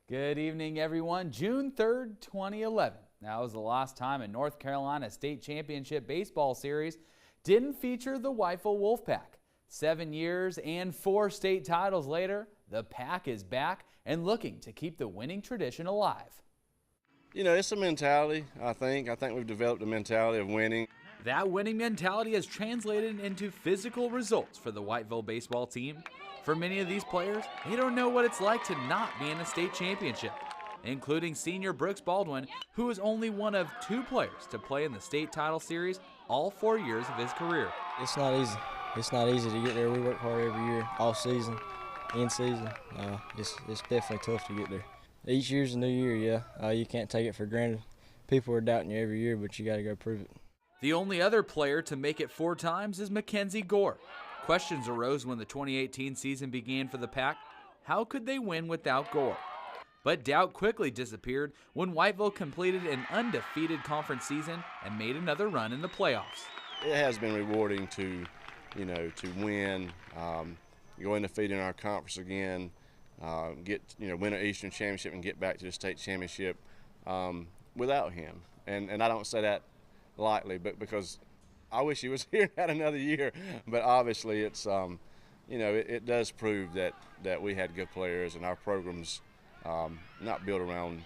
Good evening, everyone. June 3rd, 2011. That was the last time a North Carolina State Championship baseball series didn't feature the Whiteville Wolfpack. 7 years and 4 state titles later, the Pack is back and looking to keep the winning tradition alive. You know, it's a mentality, I think. We've developed a mentality of winning. That winning mentality has translated into physical results for the Whiteville baseball team. For many of these players, they don't know what it's like to not be in a state championship, including senior Brooks Baldwin, who is only one of 2 players to play in the state title series all 4 years of his career. It's not easy. It's not easy to get there. We work hard every year, all season, in season. It's definitely tough to get there. Each year's a new year, yeah. You can't take it for granted. People are doubting you every year, but you got to go prove it. The only other player to make it 4 times is Mackenzie Gore. Questions arose when the 2018 season began for the Pack. How could they win without Gore? But doubt quickly disappeared when Whiteville completed an undefeated conference season and made another run in the playoffs. It has been rewarding to win, go undefeated in our conference again, win an Eastern Championship and get back to the state championship without him. And I don't say that lightly, but because I wish he was here and had another year. But obviously, it's it does prove that we had good players and our program's not built around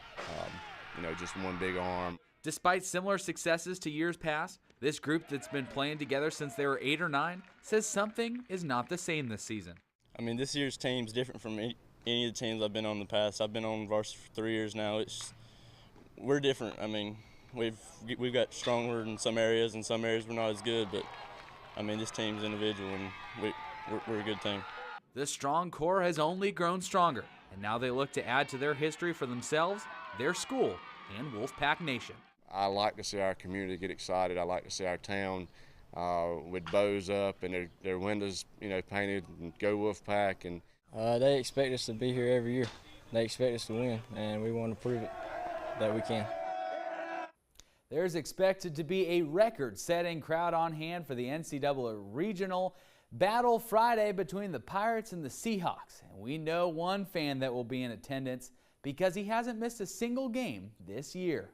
just one big arm. Despite similar successes to years past, this group that's been playing together since they were 8 or 9 says something is not the same this season. I mean, this year's team's different from any of the teams I've been on in the past. I've been on varsity for 3 years now. We're different. I mean, we've got stronger in some areas, and some areas we're not as good. But I mean, this team's individual, and we're a good team. The strong core has only grown stronger, and now they look to add to their history for themselves, their school, and Wolfpack Nation. I like to see our community get excited. I like to see our town with bows up and their windows, painted and go Wolfpack. And they expect us to be here every year. They expect us to win, and we want to prove it that we can. There's expected to be a record-setting crowd on hand for the NCAA Regional Battle Friday between the Pirates and the Seahawks. And we know one fan that will be in attendance because he hasn't missed a single game this year.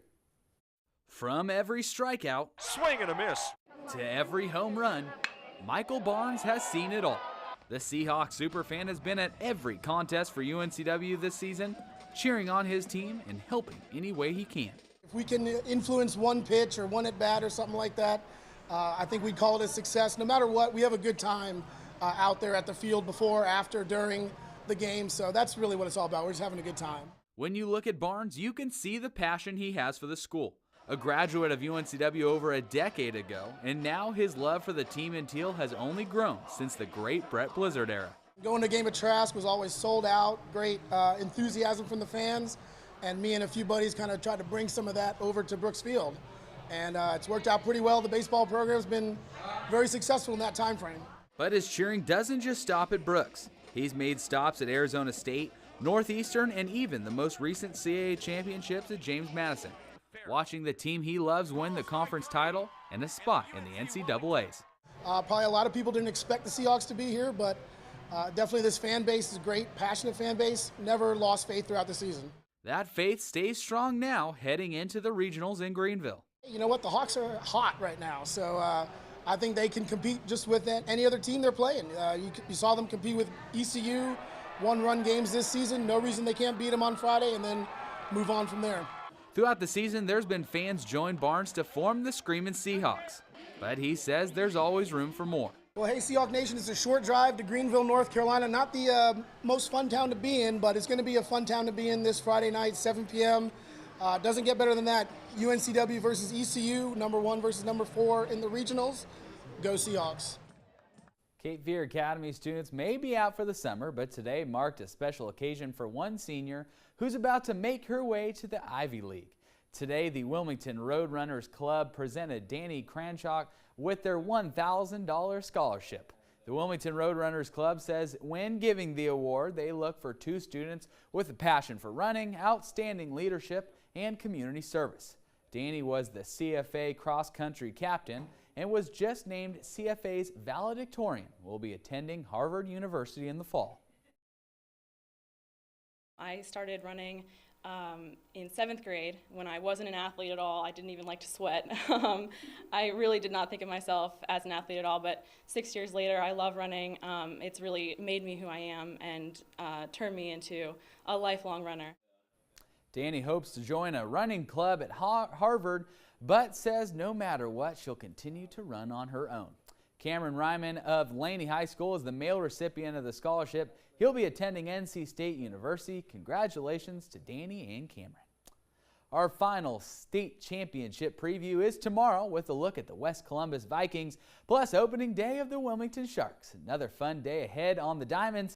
From every strikeout, swing and a miss, to every home run, Michael Barnes has seen it all. The Seahawks superfan has been at every contest for UNCW this season, cheering on his team and helping any way he can. If we can influence one pitch or one at bat or something like that, I think we'd call it a success. No matter what, we have a good time out there at the field before, after, during the game. So that's really what it's all about. We're just having a good time. When you look at Barnes, you can see the passion he has for the school. A graduate of UNCW over a decade ago, and now his love for the team in teal has only grown since the great Brett Blizzard era. Going to a game of Trask was always sold out, great enthusiasm from the fans, and me and a few buddies kind of tried to bring some of that over to Brooks Field. And it's worked out pretty well. The baseball program's been very successful in that time frame. But his cheering doesn't just stop at Brooks. He's made stops at Arizona State, Northeastern, and even the most recent CAA championships at James Madison, watching the team he loves win the conference title and a spot in the NCAAs. Probably a lot of people didn't expect the Seahawks to be here, but definitely this fan base is a great, passionate fan base. Never lost faith throughout the season. That faith stays strong now heading into the regionals in Greenville. You know what? The Hawks are hot right now, so I think they can compete just with any other team they're playing. You saw them compete with ECU, 1-run games this season. No reason they can't beat them on Friday and then move on from there. Throughout the season, there's been fans join Barnes to form the Screamin' Seahawks, but he says there's always room for more. Well, hey, Seahawk Nation, it's a short drive to Greenville, North Carolina. Not the most fun town to be in, but it's going to be a fun town to be in this Friday night, 7 p.m. Doesn't get better than that. UNCW versus ECU, number 1 versus number 4 in the regionals. Go Seahawks. Cape Fear Academy students may be out for the summer, but today marked a special occasion for one senior who's about to make her way to the Ivy League. Today, the Wilmington Roadrunners Club presented Danny Cranshaw with their $1,000 scholarship. The Wilmington Roadrunners Club says when giving the award, they look for 2 students with a passion for running, outstanding leadership, and community service. Danny was the CFA cross-country captain and was just named CFA's valedictorian. Will be attending Harvard University in the fall. I started running in 7th grade when I wasn't an athlete at all. I didn't even like to sweat. I really did not think of myself as an athlete at all, but 6 years later I love running. It's really made me who I am and turned me into a lifelong runner. Danny hopes to join a running club at Harvard, but says no matter what, she'll continue to run on her own. Cameron Ryman of Laney High School is the male recipient of the scholarship. He'll be attending NC State University. Congratulations to Danny and Cameron. Our final state championship preview is tomorrow with a look at the West Columbus Vikings, plus opening day of the Wilmington Sharks. Another fun day ahead on the Diamonds.